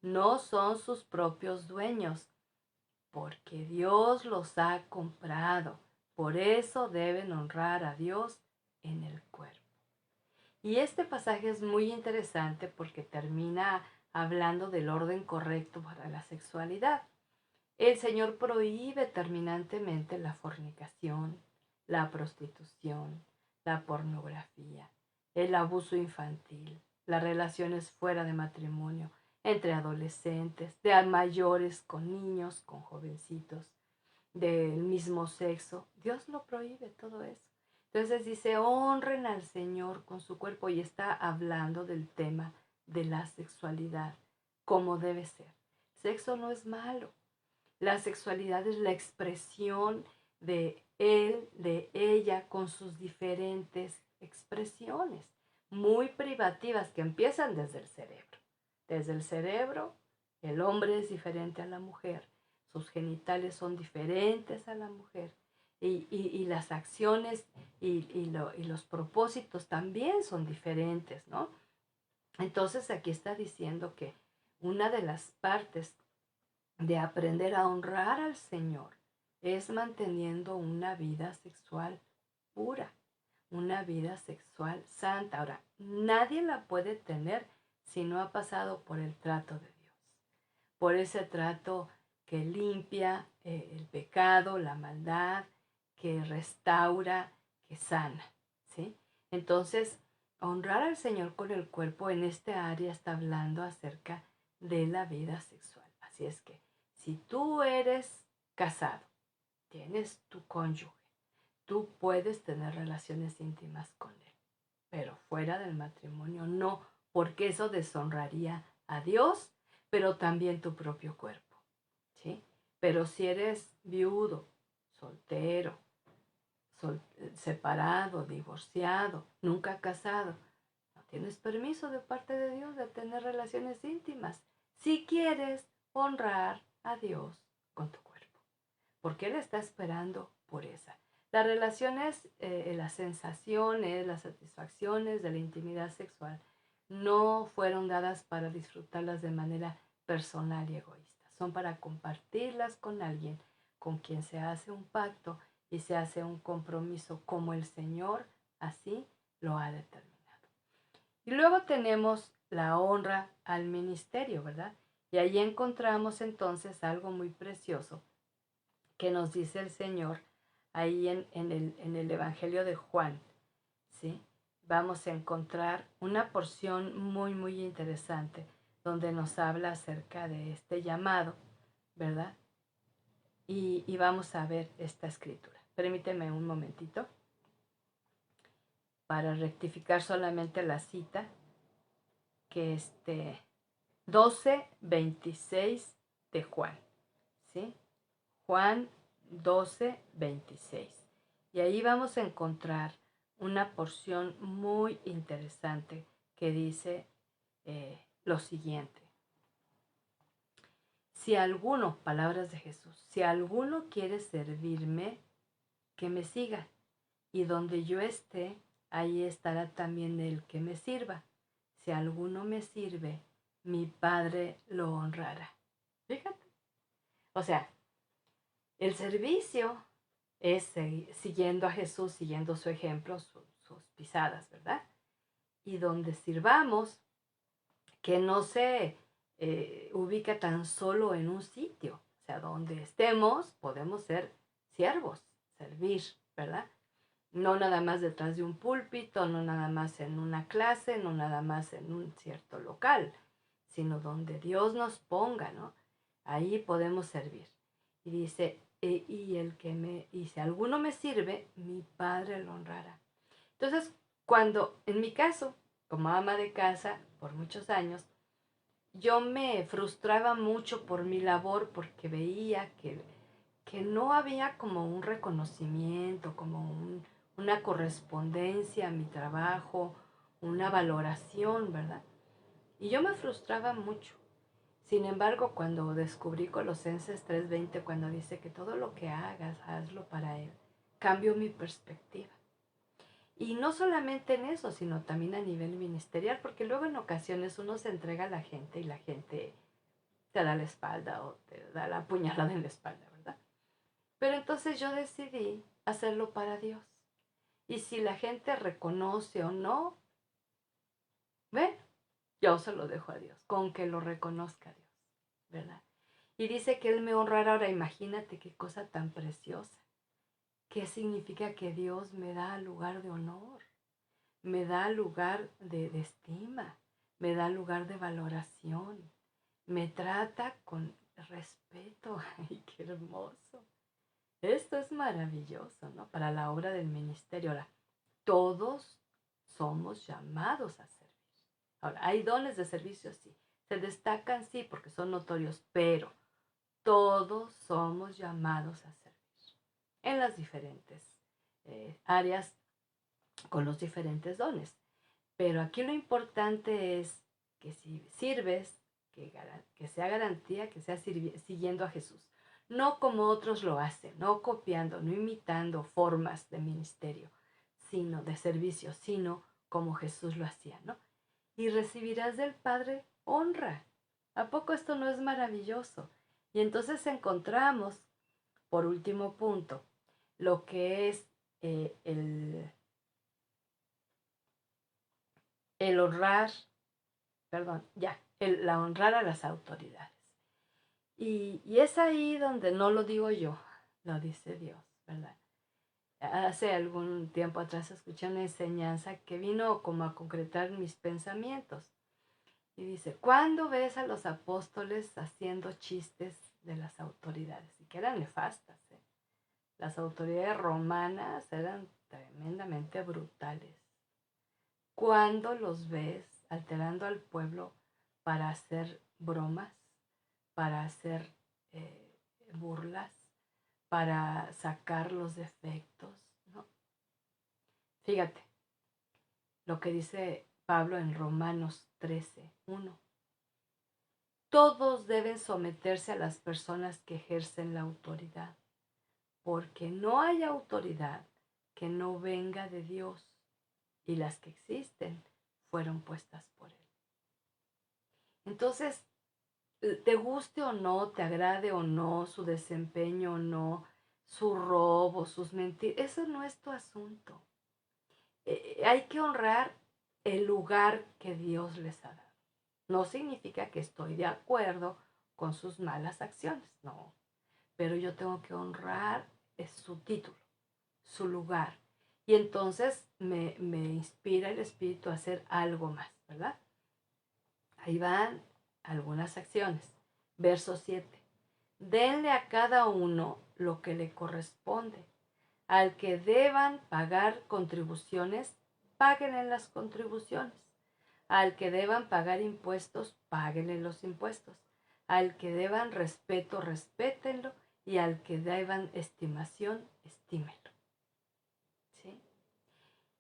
no son sus propios dueños, porque Dios los ha comprado. Por eso deben honrar a Dios en el cuerpo. Y este pasaje es muy interesante porque termina hablando del orden correcto para la sexualidad. El Señor prohíbe terminantemente la fornicación, la prostitución, la pornografía, el abuso infantil, las relaciones fuera de matrimonio, entre adolescentes, de mayores con niños, con jovencitos, del mismo sexo. Dios lo prohíbe todo eso. Entonces dice, honren al Señor con su cuerpo y está hablando del tema de la sexualidad, como debe ser. Sexo no es malo. La sexualidad es la expresión de él, de ella, con sus diferentes expresiones, muy privativas que empiezan desde el cerebro. Desde el cerebro, el hombre es diferente a la mujer, sus genitales son diferentes a la mujer y las acciones y los propósitos también son diferentes, ¿no? Entonces aquí está diciendo que una de las partes de aprender a honrar al Señor es manteniendo una vida sexual pura, una vida sexual santa. Ahora, nadie la puede tener si no ha pasado por el trato de Dios, por ese trato que limpia el pecado, la maldad, que restaura, que sana, ¿sí? Entonces, honrar al Señor con el cuerpo en esta área está hablando acerca de la vida sexual. Así es que si tú eres casado, tienes tu cónyuge, tú puedes tener relaciones íntimas con él, pero fuera del matrimonio no, porque eso deshonraría a Dios, pero también tu propio cuerpo, ¿sí? Pero si eres viudo, soltero, separado, divorciado, nunca casado, no tienes permiso de parte de Dios de tener relaciones íntimas. Si quieres honrar a Dios con tu cuerpo, porque Él está esperando por esa. Las relaciones, las sensaciones, las satisfacciones de la intimidad sexual no fueron dadas para disfrutarlas de manera personal y egoísta. Son para compartirlas con alguien con quien se hace un pacto y se hace un compromiso como el Señor así lo ha determinado. Y luego tenemos la honra al ministerio, ¿verdad? Y ahí encontramos entonces algo muy precioso que nos dice el Señor ahí en el Evangelio de Juan, ¿sí? Vamos a encontrar una porción muy, muy interesante donde nos habla acerca de este llamado, ¿verdad? Y vamos a ver esta escritura. Permíteme un momentito para rectificar solamente la cita, que 12:26 de Juan, ¿sí? Juan 12:26. Y ahí vamos a encontrar una porción muy interesante que dice lo siguiente. Si alguno, palabras de Jesús, si alguno quiere servirme, que me siga. Y donde yo esté, ahí estará también el que me sirva. Si alguno me sirve, mi Padre lo honrará. Fíjate. O sea, el servicio es siguiendo a Jesús, siguiendo su ejemplo, sus pisadas, ¿verdad? Y donde sirvamos, que no se ubica tan solo en un sitio. O sea, donde estemos, podemos ser siervos, servir, ¿verdad? No nada más detrás de un púlpito, no nada más en una clase, no nada más en un cierto local, sino donde Dios nos ponga, ¿no? Ahí podemos servir. Y dice, y si alguno me sirve, mi Padre lo honrará. Entonces, cuando, en mi caso, como ama de casa por muchos años, yo me frustraba mucho por mi labor porque veía que no había como un reconocimiento, como una correspondencia a mi trabajo, una valoración, ¿verdad? Y yo me frustraba mucho. Sin embargo, cuando descubrí Colosenses 3:20, cuando dice que todo lo que hagas, hazlo para Él, cambió mi perspectiva. Y no solamente en eso, sino también a nivel ministerial, porque luego en ocasiones uno se entrega a la gente y la gente te da la espalda o te da la puñalada en la espalda, ¿verdad? Pero entonces yo decidí hacerlo para Dios. Y si la gente reconoce o no, ¿ven? Yo se lo dejo a Dios, con que lo reconozca Dios, ¿verdad? Y dice que Él me honrará. Ahora imagínate qué cosa tan preciosa. ¿Qué significa que Dios me da lugar de honor? Me da lugar de estima, me da lugar de valoración, me trata con respeto. ¡Ay, qué hermoso! Esto es maravilloso, ¿no? Para la obra del ministerio. Ahora, todos somos llamados a servir. Ahora, hay dones de servicio, sí. Se destacan, sí, porque son notorios, pero todos somos llamados a servir en las diferentes áreas con los diferentes dones. Pero aquí lo importante es que si sirves, que sea garantía, que sea siguiendo a Jesús. No como otros lo hacen, no copiando, no imitando formas de ministerio, sino de servicio, sino como Jesús lo hacía, ¿no? Y recibirás del Padre honra. ¿A poco esto no es maravilloso? Y entonces encontramos, por último punto, lo que es el honrar, perdón, ya, la honrar a las autoridades. Y es ahí donde no lo digo yo, lo dice Dios, ¿verdad? Hace algún tiempo atrás escuché una enseñanza que vino como a concretar mis pensamientos. Y dice, ¿cuándo ves a los apóstoles haciendo chistes de las autoridades? Y que eran nefastas, ¿eh? Las autoridades romanas eran tremendamente brutales. ¿Cuándo los ves alterando al pueblo para hacer bromas, para hacer burlas, para sacar los defectos? ¿No? Fíjate lo que dice Pablo en Romanos 13:1. Todos deben someterse a las personas que ejercen la autoridad, porque no hay autoridad que no venga de Dios, y las que existen fueron puestas por Él. Entonces, te guste o no, te agrade o no, su desempeño o no, su robo, sus mentiras, eso no es tu asunto. Hay que honrar el lugar que Dios les ha dado. No significa que estoy de acuerdo con sus malas acciones, no. Pero yo tengo que honrar su título, su lugar. Y entonces me inspira el Espíritu a hacer algo más, ¿verdad? Ahí van algunas acciones. Verso 7. Denle a cada uno lo que le corresponde. Al que deban pagar contribuciones, páguenle las contribuciones. Al que deban pagar impuestos, páguenle los impuestos. Al que deban respeto, respétenlo. Y al que deban estimación, estímenlo. ¿Sí?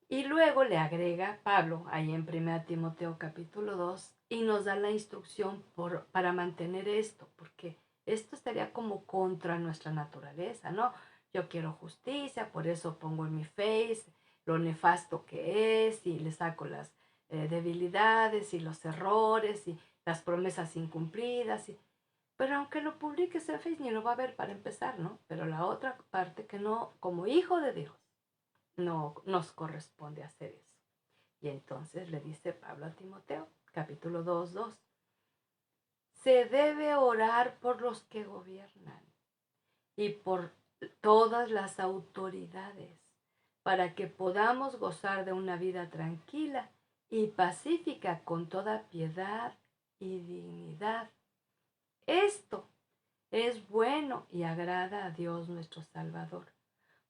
Y luego le agrega Pablo, ahí en 1 Timoteo capítulo 2, y nos da la instrucción para mantener esto, porque esto estaría como contra nuestra naturaleza, ¿no? Yo quiero justicia, por eso pongo en mi face lo nefasto que es, y le saco las debilidades y los errores y las promesas incumplidas. Pero aunque lo publiques en face, ni lo va a ver para empezar, ¿no? Pero la otra parte que no, como hijo de Dios, no nos corresponde hacer eso. Y entonces le dice Pablo a Timoteo, capítulo 2:2, se debe orar por los que gobiernan y por todas las autoridades, para que podamos gozar de una vida tranquila y pacífica con toda piedad y dignidad. Esto es bueno y agrada a Dios nuestro Salvador,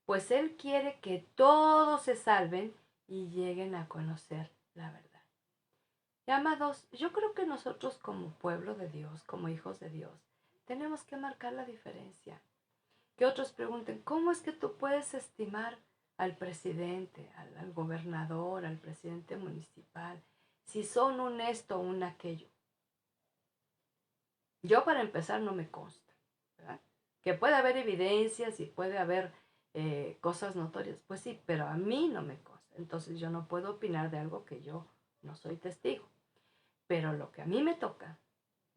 pues Él quiere que todos se salven y lleguen a conocer la verdad. Y amados, yo creo que nosotros como pueblo de Dios, como hijos de Dios, tenemos que marcar la diferencia. Que otros pregunten, ¿cómo es que tú puedes estimar al presidente, al gobernador, al presidente municipal, si son un esto o un aquello? Yo para empezar no me consta, ¿verdad? Que puede haber evidencias y puede haber cosas notorias, pues sí, pero a mí no me consta. Entonces yo no puedo opinar de algo que yo no soy testigo. Pero lo que a mí me toca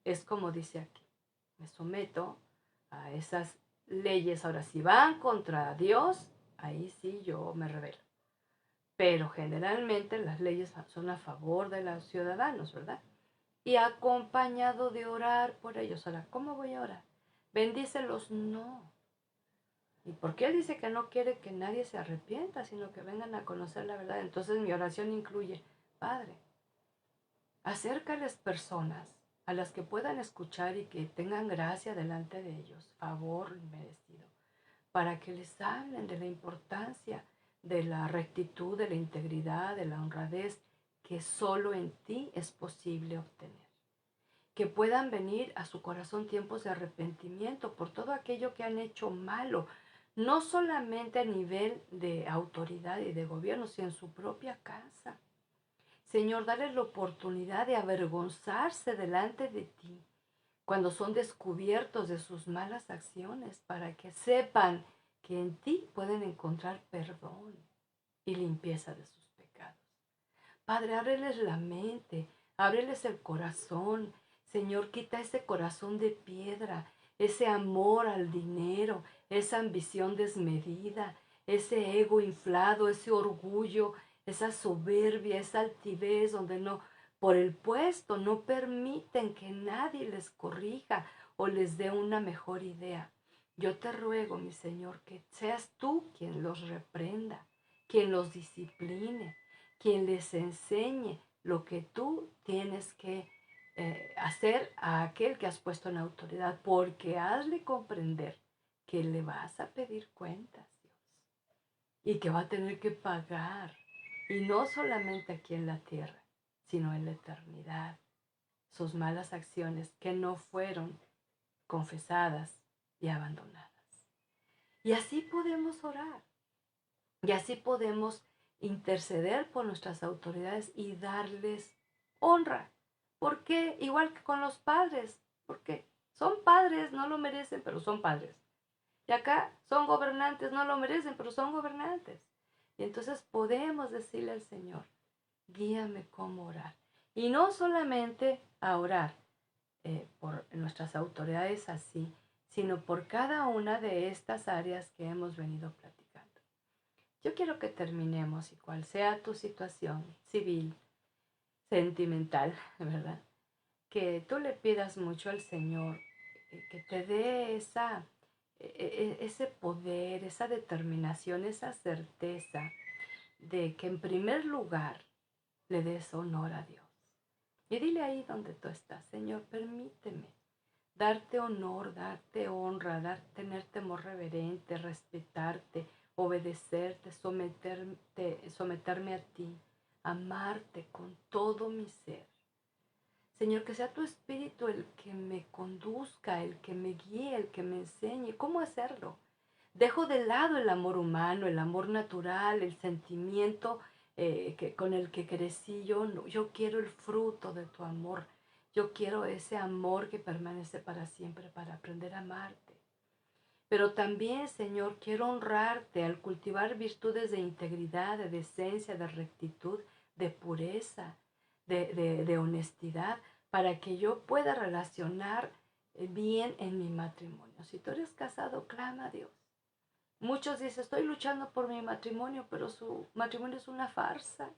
es como dice aquí, me someto a esas leyes. Ahora, si van contra Dios, ahí sí yo me rebelo. Pero generalmente las leyes son a favor de los ciudadanos, ¿verdad? Y acompañado de orar por ellos. Ahora, ¿cómo voy a orar? Bendícelos, no. ¿Y por qué él dice que no quiere que nadie se arrepienta, sino que vengan a conocer la verdad? Entonces mi oración incluye, Padre, acércales personas a las que puedan escuchar y que tengan gracia delante de ellos, favor inmerecido, para que les hablen de la importancia de la rectitud, de la integridad, de la honradez que solo en ti es posible obtener. Que puedan venir a su corazón tiempos de arrepentimiento por todo aquello que han hecho malo, no solamente a nivel de autoridad y de gobierno, sino en su propia casa. Señor, dale la oportunidad de avergonzarse delante de ti cuando son descubiertos de sus malas acciones, para que sepan que en ti pueden encontrar perdón y limpieza de sus pecados. Padre, ábreles la mente, ábreles el corazón. Señor, quita ese corazón de piedra, ese amor al dinero, esa ambición desmedida, ese ego inflado, ese orgullo, esa soberbia, esa altivez donde no, por el puesto, no permiten que nadie les corrija o les dé una mejor idea. Yo te ruego, mi Señor, que seas tú quien los reprenda, quien los discipline, quien les enseñe lo que tú tienes que hacer a aquel que has puesto en autoridad, porque hazle comprender que le vas a pedir cuentas, Dios, y que va a tener que pagar, y no solamente aquí en la tierra, sino en la eternidad, sus malas acciones que no fueron confesadas y abandonadas. Y así podemos orar, y así podemos interceder por nuestras autoridades y darles honra. ¿Por qué? Igual que con los padres, porque son padres, no lo merecen, pero son padres. Y acá son gobernantes, no lo merecen, pero son gobernantes. Y entonces podemos decirle al Señor, guíame cómo orar. Y no solamente a orar por nuestras autoridades así, sino por cada una de estas áreas que hemos venido platicando. Yo quiero que terminemos, y cual sea tu situación civil, sentimental, ¿verdad? Que tú le pidas mucho al Señor, que te dé ese poder, esa determinación, esa certeza de que en primer lugar le des honor a Dios. Y dile ahí donde tú estás, Señor, permíteme darte honor, darte honra, tener temor reverente, respetarte, obedecerte, someterme a ti, amarte con todo mi ser. Señor, que sea tu espíritu el que me conduzca, el que me guíe, el que me enseñe cómo hacerlo. Dejo de lado el amor humano, el amor natural, el sentimiento con el que crecí. Yo quiero el fruto de tu amor. Yo quiero ese amor que permanece para siempre, para aprender a amarte. Pero también, Señor, quiero honrarte al cultivar virtudes de integridad, de decencia, de rectitud, de pureza, de honestidad, para que yo pueda relacionar bien en mi matrimonio. Si tú eres casado, clama a Dios. Muchos dicen, estoy luchando por mi matrimonio, pero su matrimonio es una farsa,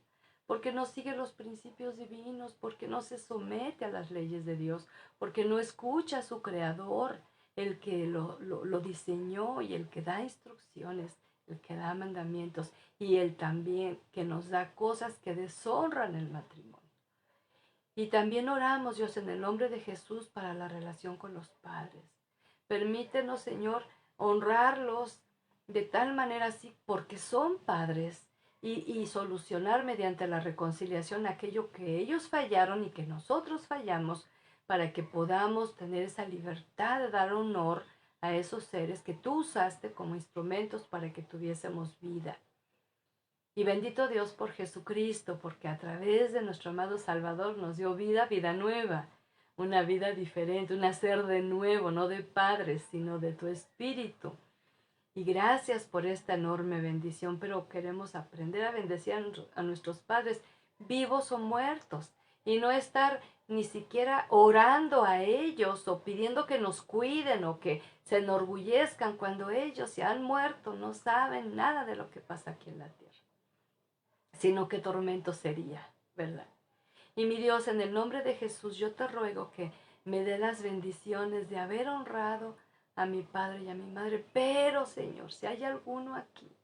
porque no sigue los principios divinos, porque no se somete a las leyes de Dios, porque no escucha a su creador, el que lo diseñó y el que da instrucciones, el que da mandamientos, y el también que nos da cosas que deshonran el matrimonio. Y también oramos, Dios, en el nombre de Jesús para la relación con los padres. Permítenos, Señor, honrarlos de tal manera así, porque son padres, y solucionar mediante la reconciliación aquello que ellos fallaron y que nosotros fallamos, para que podamos tener esa libertad de dar honor a esos seres que tú usaste como instrumentos para que tuviésemos vida. Y bendito Dios por Jesucristo, porque a través de nuestro amado Salvador nos dio vida, vida nueva. una vida diferente, un nacer de nuevo, no de padres, sino de tu espíritu. Y gracias por esta enorme bendición, pero queremos aprender a bendecir a nuestros padres, vivos o muertos, y no estar ni siquiera orando a ellos o pidiendo que nos cuiden o que se enorgullezcan cuando ellos se han muerto, no saben nada de lo que pasa aquí en la tierra, sino qué tormento sería, ¿verdad? Y mi Dios, en el nombre de Jesús, yo te ruego que me dé las bendiciones de haber honrado a mi padre y a mi madre. Pero, Señor, si hay alguno aquí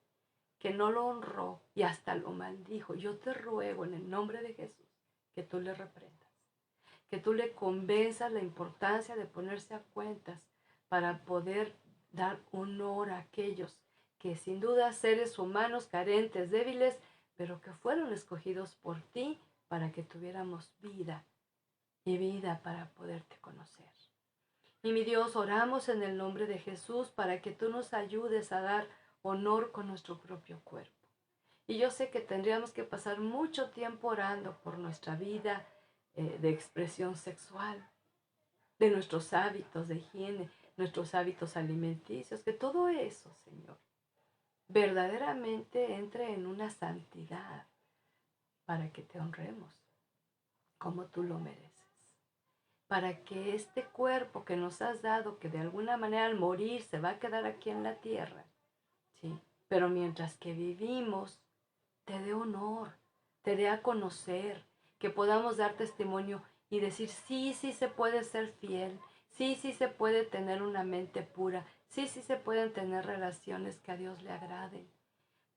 que no lo honró y hasta lo maldijo, yo te ruego en el nombre de Jesús que tú le reprendas, que tú le convenzas la importancia de ponerse a cuentas para poder dar honor a aquellos que sin duda seres humanos carentes, débiles, pero que fueron escogidos por ti para que tuviéramos vida y vida para poderte conocer. Y mi Dios, oramos en el nombre de Jesús para que tú nos ayudes a dar honor con nuestro propio cuerpo. Y yo sé que tendríamos que pasar mucho tiempo orando por nuestra vida de expresión sexual, de nuestros hábitos de higiene, nuestros hábitos alimenticios, que todo eso, Señor, verdaderamente entre en una santidad para que te honremos como tú lo mereces. Para que este cuerpo que nos has dado, que de alguna manera al morir se va a quedar aquí en la tierra, ¿sí? Pero mientras que vivimos, te dé honor, te dé a conocer, que podamos dar testimonio y decir, sí, sí se puede ser fiel, sí, sí se puede tener una mente pura, sí, sí se pueden tener relaciones que a Dios le agraden.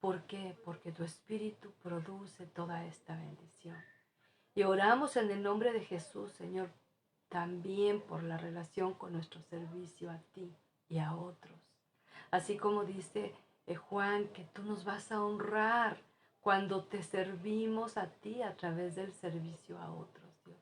¿Por qué? Porque tu Espíritu produce toda esta bendición. Y oramos en el nombre de Jesús, Señor, también por la relación con nuestro servicio a ti y a otros. Así como dice Juan, que tú nos vas a honrar cuando te servimos a ti a través del servicio a otros, Dios.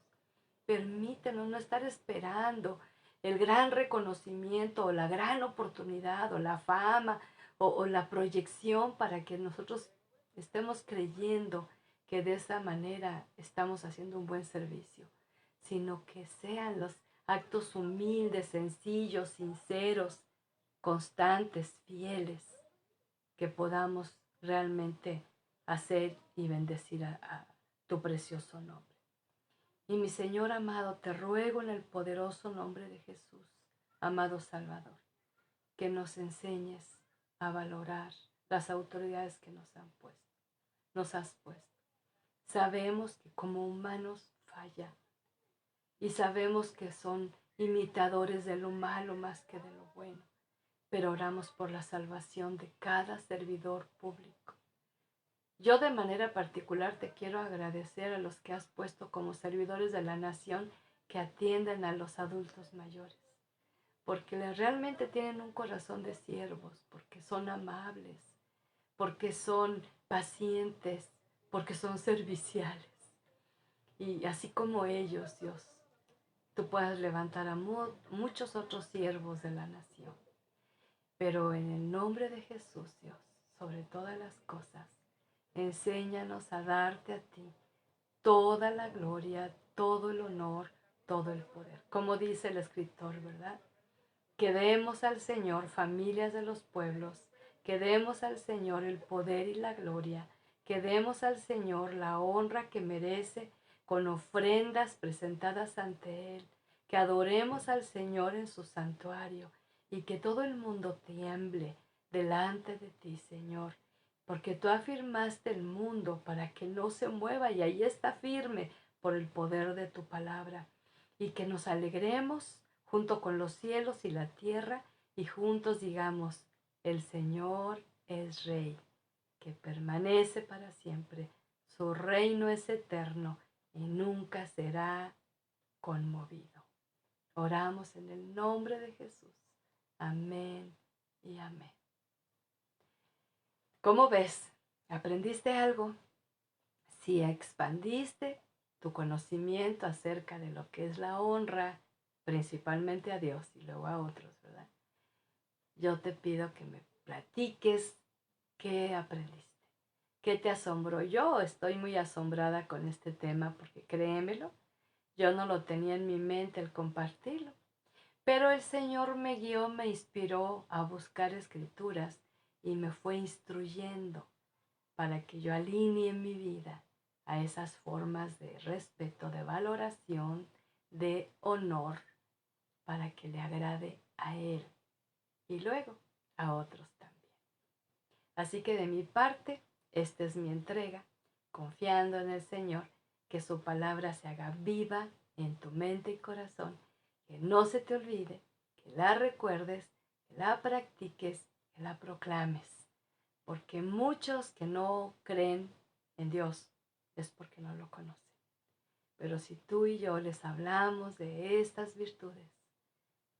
Permítenos no estar esperando el gran reconocimiento o la gran oportunidad o la fama o la proyección para que nosotros estemos creyendo que de esa manera estamos haciendo un buen servicio, sino que sean los actos humildes, sencillos, sinceros, constantes, fieles, que podamos realmente hacer y bendecir a tu precioso nombre. Y mi Señor amado, te ruego en el poderoso nombre de Jesús, amado Salvador, que nos enseñes a valorar las autoridades que nos has puesto. Sabemos que como humanos falla y sabemos que son imitadores de lo malo más que de lo bueno, pero oramos por la salvación de cada servidor público. Yo de manera particular te quiero agradecer a los que has puesto como servidores de la nación que atienden a los adultos mayores, porque realmente tienen un corazón de siervos, porque son amables, porque son pacientes, porque son serviciales. Y así como ellos, Dios, tú puedas levantar a muchos otros siervos de la nación. Pero en el nombre de Jesús, Dios, sobre todas las cosas, enséñanos a darte a ti toda la gloria, todo el honor, todo el poder. Como dice el escritor, ¿verdad? Que demos al Señor, familias de los pueblos, que demos al Señor el poder y la gloria, que demos al Señor la honra que merece con ofrendas presentadas ante Él, que adoremos al Señor en su santuario y que todo el mundo tiemble delante de ti, Señor, porque tú afirmaste el mundo para que no se mueva y ahí está firme por el poder de tu palabra, y que nos alegremos junto con los cielos y la tierra y juntos digamos, el Señor es Rey, que permanece para siempre, su reino es eterno y nunca será conmovido. Oramos en el nombre de Jesús. Amén y amén. ¿Cómo ves? ¿Aprendiste algo? Si expandiste tu conocimiento acerca de lo que es la honra, principalmente a Dios y luego a otros, ¿verdad? Yo te pido que me platiques qué aprendiste, qué te asombró. Yo estoy muy asombrada con este tema porque créemelo, Yo no lo tenía en mi mente el compartirlo, pero el Señor me guió, me inspiró a buscar escrituras y me fue instruyendo para que yo alinee mi vida a esas formas de respeto, de valoración, de honor, para que le agrade a Él y luego a otros también. Así que de mi parte, esta es mi entrega, confiando en el Señor, que su palabra se haga viva en tu mente y corazón, que no se te olvide, que la recuerdes, que la practiques, que la proclames. Porque muchos que no creen en Dios es porque no lo conocen. Pero si tú y yo les hablamos de estas virtudes,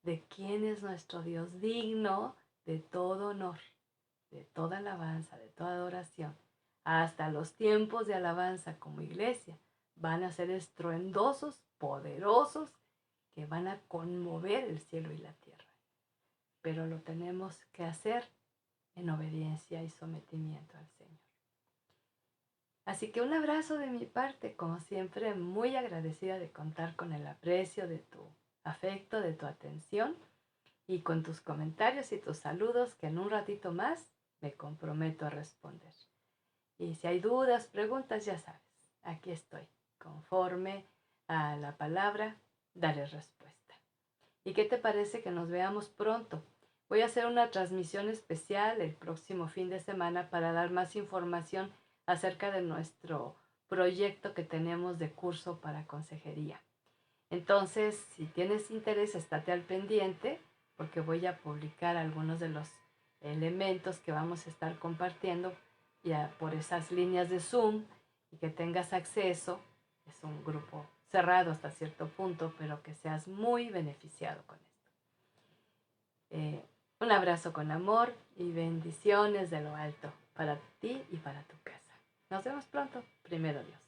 de quién es nuestro Dios digno de todo honor, de toda alabanza, de toda adoración, hasta los tiempos de alabanza como iglesia van a ser estruendosos, poderosos, que van a conmover el cielo y la tierra. Pero lo tenemos que hacer en obediencia y sometimiento al Señor. Así que un abrazo de mi parte, como siempre, muy agradecida de contar con el aprecio de tu afecto, de tu atención y con tus comentarios y tus saludos que en un ratito más me comprometo a responder. Y si hay dudas, preguntas, ya sabes, aquí estoy, conforme a la palabra, daré respuesta. ¿Y qué te parece que nos veamos pronto? Voy a hacer una transmisión especial el próximo fin de semana para dar más información acerca de nuestro proyecto que tenemos de curso para consejería. Entonces, si tienes interés, estate al pendiente porque voy a publicar algunos de los elementos que vamos a estar compartiendo ya por esas líneas de Zoom y que tengas acceso. Es un grupo cerrado hasta cierto punto, pero que seas muy beneficiado con esto. Un abrazo con amor y bendiciones de lo alto para ti y para tu casa. Nos vemos pronto, primero Dios.